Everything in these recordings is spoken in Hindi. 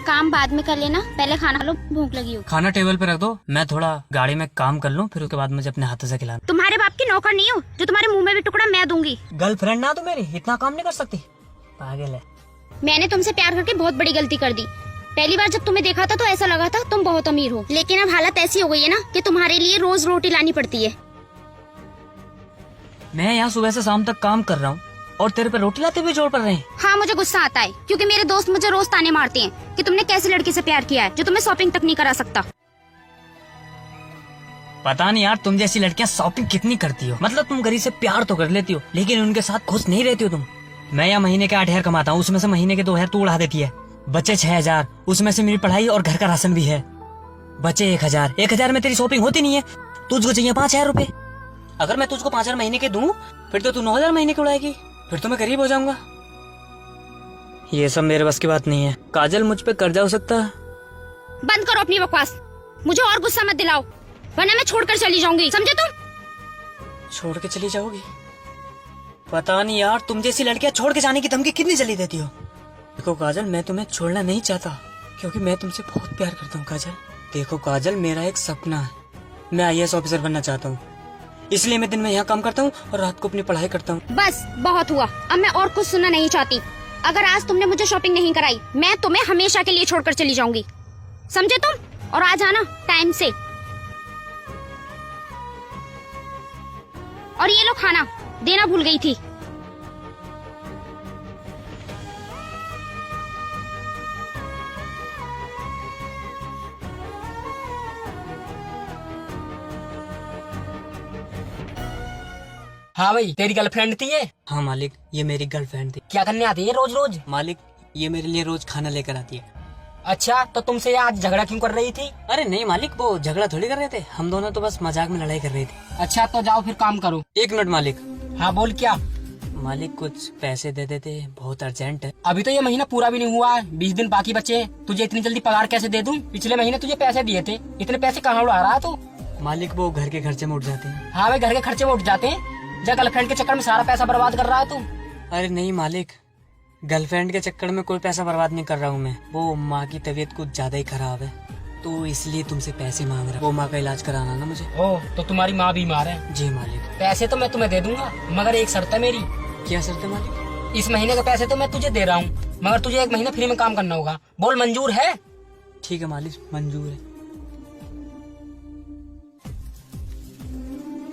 काम बाद में कर लेना, पहले खाना खा लो, भूख लगी हो। खाना टेबल पे रख दो, मैं थोड़ा गाड़ी में काम कर लूँ, फिर उसके बाद मुझे अपने हाथों से खिलाना। तुम्हारे बाप की नौकर नहीं हो जो तुम्हारे मुंह में भी टुकड़ा मैं दूंगी। गर्लफ्रेंड ना तो मेरी इतना काम नहीं कर सकती, पागल है। मैंने तुमसे प्यार करके बहुत बड़ी गलती कर दी। पहली बार जब तुम्हें देखा था तो ऐसा लगा था तुम बहुत अमीर हो, लेकिन अब हालत ऐसी हो गई है ना कि तुम्हारे लिए रोज रोटी लानी पड़ती है। मैं यहाँ सुबह से शाम तक काम कर रहा हूँ और तेरे पे रोटी लाते हुए जोर पड़ रहे हैं। हाँ, मुझे गुस्सा आता है क्योंकि मेरे दोस्त मुझे रोज ताने मारते हैं कि तुमने कैसे लड़के से प्यार किया है जो तुम्हें शॉपिंग तक नहीं करा सकता। पता नहीं यार, तुम जैसी लड़कियाँ शॉपिंग कितनी करती हो। मतलब तुम गरीब से प्यार तो कर लेती हो, लेकिन उनके साथ खुश नहीं रहती हो तुम। मैं यहाँ महीने के 8,000 कमाता हूँ, उसमें से महीने के 2,000 तू उड़ा देती है। बचे 6,000, उसमें से मेरी पढ़ाई और घर का राशन भी है। बचे 1,000 में तेरी शॉपिंग होती नहीं है। तुझको चाहिए 5,000 रूपए। अगर मैं तुझको 5,000 महीने के दूं, फिर तो तू 9,000 महीने के उड़ाएगी, फिर तो मैं गरीब हो जाऊंगा। ये सब मेरे बस की बात नहीं है। काजल, मुझ पे कर्जा हो सकता है? बंद करो अपनी बकवास, मुझे और गुस्सा मत दिलाओ वरना मैं छोड़कर चली जाऊंगी, समझे तुम? छोड़ के चली जाओगी? पता नहीं यार, तुम जैसी लड़कियां छोड़ के जाने की धमकी कितनी जल्दी देती हो। देखो काजल, मैं तुम्हें छोड़ना नहीं चाहता क्योंकि मैं तुमसे बहुत प्यार करता हूँ काजल। देखो काजल, मेरा एक सपना है, मैं IAS ऑफिसर बनना चाहता हूँ, इसलिए मैं दिन में यहाँ काम करता हूँ और रात को अपनी पढ़ाई करता हूँ। बस बहुत हुआ, अब मैं और कुछ सुनना नहीं चाहती। अगर आज तुमने मुझे शॉपिंग नहीं कराई, मैं तुम्हें हमेशा के लिए छोड़कर चली जाऊंगी, समझे तुम? और आ जाना टाइम से। और ये लो खाना, देना भूल गई थी। हाँ भाई, तेरी गर्लफ्रेंड थी ये? हाँ मालिक, ये मेरी गर्लफ्रेंड थी। क्या करने आती है रोज रोज? मालिक, ये मेरे लिए रोज खाना लेकर आती है। अच्छा, तो तुमसे ये आज झगड़ा क्यों कर रही थी? अरे नहीं मालिक, वो झगड़ा थोड़ी कर रहे थे, हम दोनों तो बस मजाक में लड़ाई कर रहे थे। अच्छा, तो जाओ फिर काम करो। 1 मिनट मालिक। हाँ बोल, क्या? मालिक, कुछ पैसे दे देते, बहुत अर्जेंट है। अभी तो ये महीना पूरा भी नहीं हुआ है, 20 दिन बाकी बचे हैं। तुझे इतनी जल्दी पगार कैसे दे दूं? पिछले महीने तुझे पैसे दिए थे, इतने पैसे कहाँ उड़ा रहा तू? मालिक, वो घर के खर्चे में उठ जाते हैं। हाँ भाई, घर के खर्चे में उठ जाते हैं। जब गर्लफ्रेंड के चक्कर में सारा पैसा बर्बाद कर रहा है तू। अरे नहीं मालिक, गर्लफ्रेंड के चक्कर में कोई पैसा बर्बाद नहीं कर रहा हूँ मैं। वो माँ की तबीयत कुछ ज्यादा ही खराब है, तो इसलिए तुमसे पैसे मांग रहा हूँ। वो माँ का इलाज कराना ना मुझे। ओह, तो तुम्हारी माँ बीमार है? जी मालिक। पैसे तो मैं तुम्हें दे दूंगा, मगर एक शर्त है मेरी। क्या शर्त है मालिक? इस महीने के पैसे तो मैं तुझे दे रहा हूँ, मगर तुझे 1 महीना फ्री में काम करना होगा। बोल, मंजूर है? ठीक है मालिक, मंजूर है।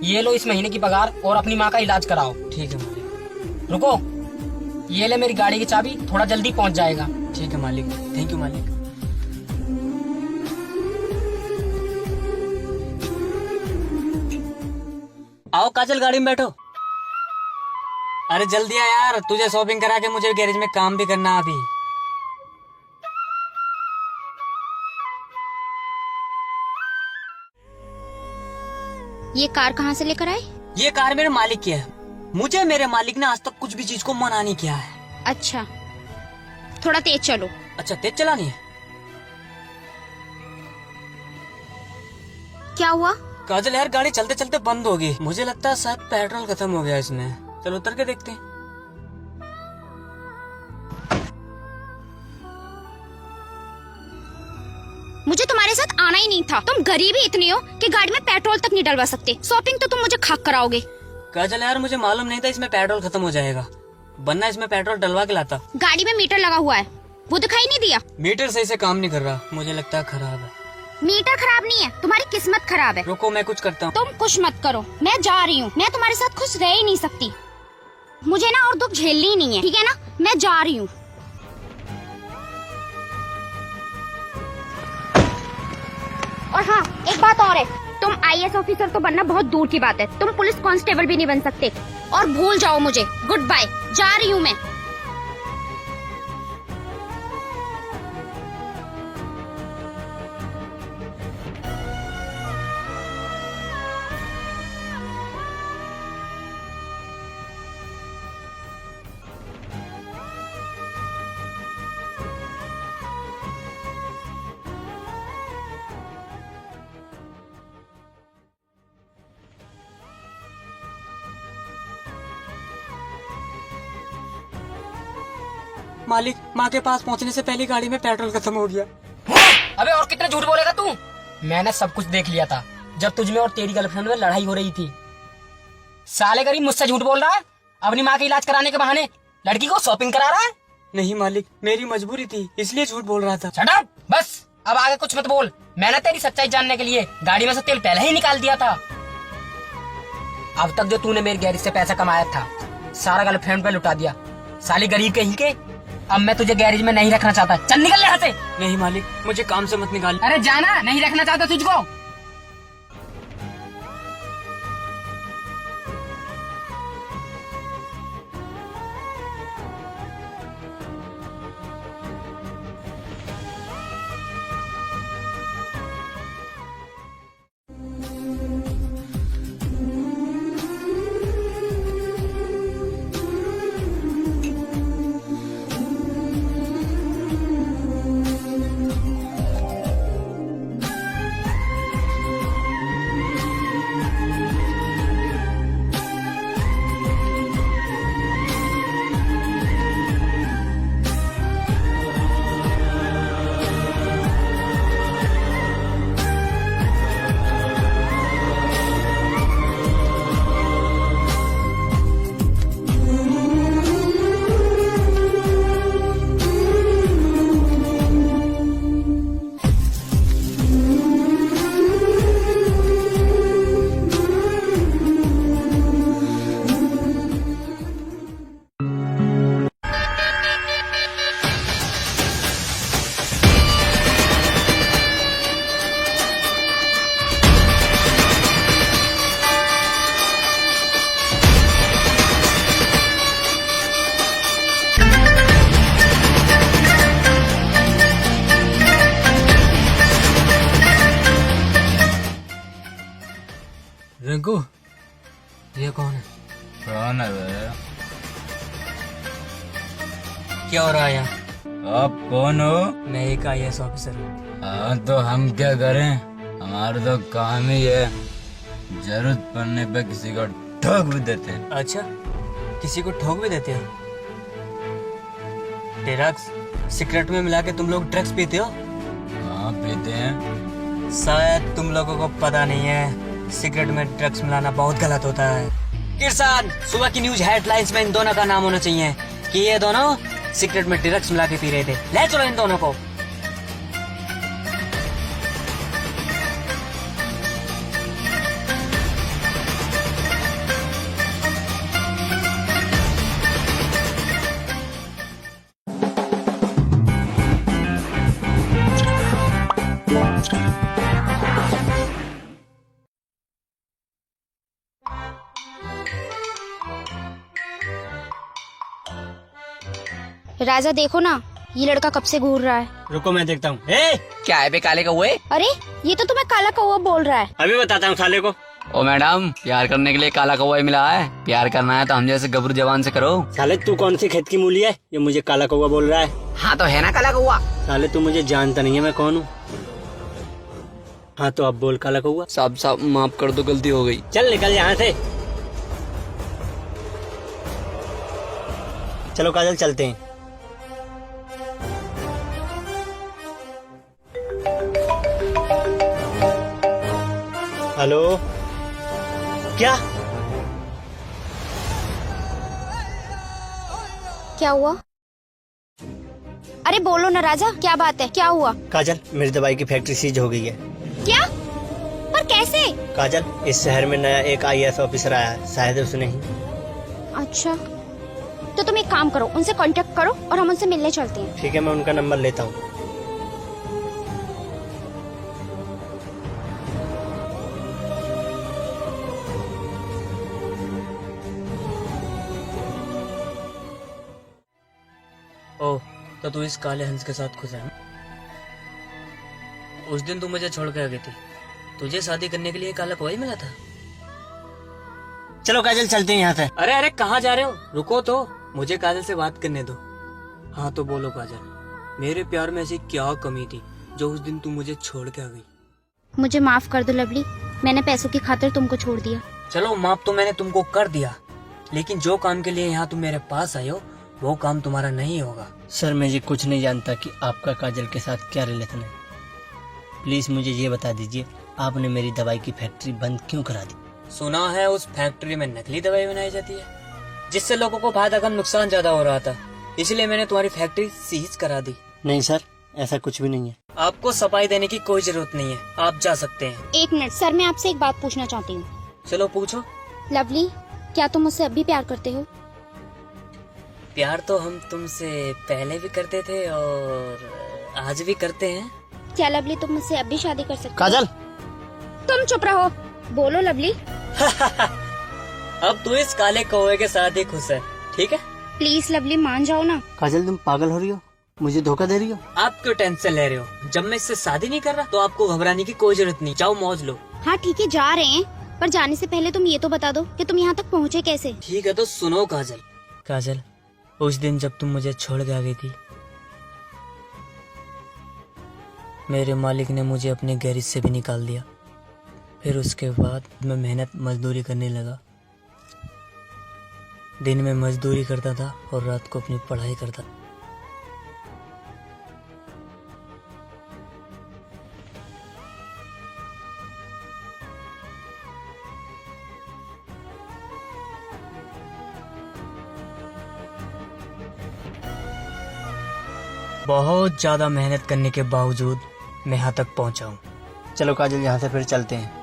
ये लो इस महीने की पगार और अपनी माँ का इलाज कराओ। ठीक है मालिक। रुको, ये ले मेरी गाड़ी की चाबी, थोड़ा जल्दी पहुँच जाएगा। ठीक है मालिक, थैंक यू मालिक। आओ काजल, गाड़ी में बैठो। अरे जल्दी आ यार, तुझे शॉपिंग करा के मुझे गैरेज में काम भी करना अभी। ये कार कहाँ से लेकर आए? ये कार मेरे मालिक की है। मुझे मेरे मालिक ने आज तक कुछ भी चीज को मना नहीं किया है। अच्छा, थोड़ा तेज चलो। अच्छा, तेज चलानी है? क्या हुआ? काजल यार, गाड़ी चलते चलते बंद होगी, मुझे लगता है शायद पेट्रोल खत्म हो गया इसमें। चलो उतर के देखते हैं। मुझे तुम्हारे साथ आना ही नहीं था, तुम गरीब ही इतने हो कि गाड़ी में पेट्रोल तक नहीं डलवा सकते। शॉपिंग तो तुम मुझे खाक कराओगे। काजल यार, मुझे मालूम नहीं था इसमें पेट्रोल खत्म हो जाएगा, वरना इसमें पेट्रोल डलवा के लाता। गाड़ी में मीटर लगा हुआ है, वो दिखाई नहीं दिया? मीटर सही से काम नहीं कर रहा, मुझे लगता है खराब है। मीटर खराब नहीं है, तुम्हारी किस्मत खराब है। रुको, मैं कुछ करता हूँ। तुम कुछ मत करो, मैं जा रही हूँ। मैं तुम्हारे साथ खुश रह ही नहीं सकती, मुझे ना और दुख झेलनी ही नहीं है, ठीक है ना? मैं जा रही हूँ। और हाँ, एक बात और है, तुम IAS ऑफिसर तो बनना बहुत दूर की बात है, तुम पुलिस कांस्टेबल भी नहीं बन सकते। और भूल जाओ मुझे, गुड बाय, जा रही हूँ मैं। मालिक, माँ के पास पहुँचने से पहले गाड़ी में पेट्रोल खत्म हो गया। अबे और कितना झूठ बोलेगा तू? मैंने सब कुछ देख लिया था जब तुझ में और तेरी गर्लफ्रेंड में लड़ाई हो रही थी। साले गरीब मुझसे झूठ बोल रहा है अपनी माँ का इलाज कराने के बहाने, लड़की को शॉपिंग करा रहा है। नहीं मालिक, मेरी मजबूरी थी इसलिए झूठ बोल रहा था। शट अप, बस अब आगे कुछ मत बोल। मैंने तेरी सच्चाई जानने के लिए गाड़ी में से तेल पहले ही निकाल दिया था। अब तक जो तूने मेरी गैरेज से पैसा कमाया था सारा गर्लफ्रेंड पे लुटा दिया, साली गरीब कहीं के। अब मैं तुझे गैरेज में नहीं रखना चाहता, चल निकल यहाँ से। नहीं मालिक, मुझे काम से मत निकाल। अरे जाना, नहीं रखना चाहता तुझको। रिंकू, ये कौन है? कौन है बे? क्या हो रहा है यहाँ? आप कौन हो? मैं एक IAS ऑफिसर हूँ। हाँ तो हम क्या करें, हमारा तो काम ही है, जरूरत पड़ने पे किसी को ठोक भी देते हैं। अच्छा, किसी को ठोक भी देते हो? ड्रग्स सिगरेट में मिला के तुम लोग ड्रग्स पीते हो? हाँ पीते हैं। शायद तुम लोगों को पता नहीं है, सिगरेट में ड्रग्स मिलाना बहुत गलत होता है। किरसान, सुबह की न्यूज हेडलाइंस में इन दोनों का नाम होना चाहिए कि ये दोनों सिगरेट में ड्रग्स मिला के पी रहे थे। ले चलो इन दोनों को। राजा देखो ना, ये लड़का कब से घूर रहा है। रुको मैं देखता हूँ। क्या है बे काले कौवे? अरे ये तो तुम्हें काला कौवा बोल रहा है। अभी बताता हूँ साले को। ओ मैडम, प्यार करने के लिए काला कौवा ही मिला है। प्यार करना है तो हम जैसे गबरू जवान से करो। साले तू कौन सी खेत की मूली है ये मुझे काला कौवा बोल रहा है? हाँ तो है ना काला कौवा। साले तू मुझे जानता नहीं है मैं कौन हूँ। हाँ तो अब बोल काला कौवा। साहब साहब माफ कर दो, गलती हो गई। चल निकल यहाँ से। चलो काजल चलते हैं। हेलो, क्या क्या हुआ? अरे बोलो ना राजा, क्या बात है, क्या हुआ? काजल, मेरी दवाई की फैक्ट्री सीज हो गई है। क्या? पर कैसे? काजल, इस शहर में नया एक IAS ऑफिसर आया है, शायद उसने ही। अच्छा, तो तुम एक काम करो, उनसे कांटेक्ट करो और हम उनसे मिलने चलते हैं। ठीक है, मैं उनका नंबर लेता हूँ। ओह, तो तू इस काले हंस के साथ खुश है ना? उस दिन तू मुझे छोड़ के आ गई थी, तुझे शादी करने के लिए काला कौवा ही मिला था। चलो काजल चलते हैं यहाँ से। अरे अरे कहाँ जा रहे हो? रुको तो, मुझे काजल से बात करने दो। हाँ तो बोलो काजल, मेरे प्यार में ऐसी क्या कमी थी जो उस दिन तू मुझे छोड़ के आ गई? मुझे माफ कर दो लवली, मैंने पैसों की खातिर तुमको छोड़ दिया। चलो माफ तो मैंने तुमको कर दिया, लेकिन जो काम के लिए यहाँ तुम मेरे पास आए हो वो काम तुम्हारा नहीं होगा। सर मैं ये कुछ नहीं जानता कि आपका काजल के साथ क्या रिलेशन है। प्लीज मुझे ये बता दीजिए, आपने मेरी दवाई की फैक्ट्री बंद क्यों करा दी? सुना है उस फैक्ट्री में नकली दवाई बनाई जाती है, जिससे लोगों को फायदा कम नुकसान ज्यादा हो रहा था, इसलिए मैंने तुम्हारी फैक्ट्री सीज करा दी। नहीं सर, ऐसा कुछ भी नहीं है। आपको सफाई देने की कोई जरूरत नहीं है, आप जा सकते हैं। 1 मिनट सर, मैं आपसे एक बात पूछना चाहती हूँ। चलो पूछो। लवली, क्या तुम मुझसे अब भी प्यार करते हो? प्यार तो हम तुमसे पहले भी करते थे और आज भी करते हैं। क्या लवली तुम मुझसे अब भी शादी कर सकते हो? काजल, तुम चुप रहो, बोलो लवली। अब तू इस काले कौवे के साथ ही खुश है, ठीक है? प्लीज लवली मान जाओ ना। काजल तुम पागल हो रही हो, मुझे धोखा दे रही हो। आप क्यों टेंशन ले रहे हो? जब मैं इससे शादी नहीं कर रहा तो आपको घबराने की कोई जरूरत नहीं। जाओ मौज लो। हाँ ठीक है, जा रहे हैं, पर जाने से पहले तुम ये तो बता दो कि तुम यहाँ तक पहुँचे कैसे? ठीक है तो सुनो काजल। काजल, उस दिन जब तुम मुझे छोड़ के आ गई थी, मेरे मालिक ने मुझे अपने गैरेज से भी निकाल दिया। फिर उसके बाद मैं मेहनत मजदूरी करने लगा। दिन में मजदूरी करता था और रात को अपनी पढ़ाई करता। बहुत ज्यादा मेहनत करने के बावजूद मैं यहाँ तक पहुँचा हूँ। चलो काजल, यहाँ से फिर चलते हैं।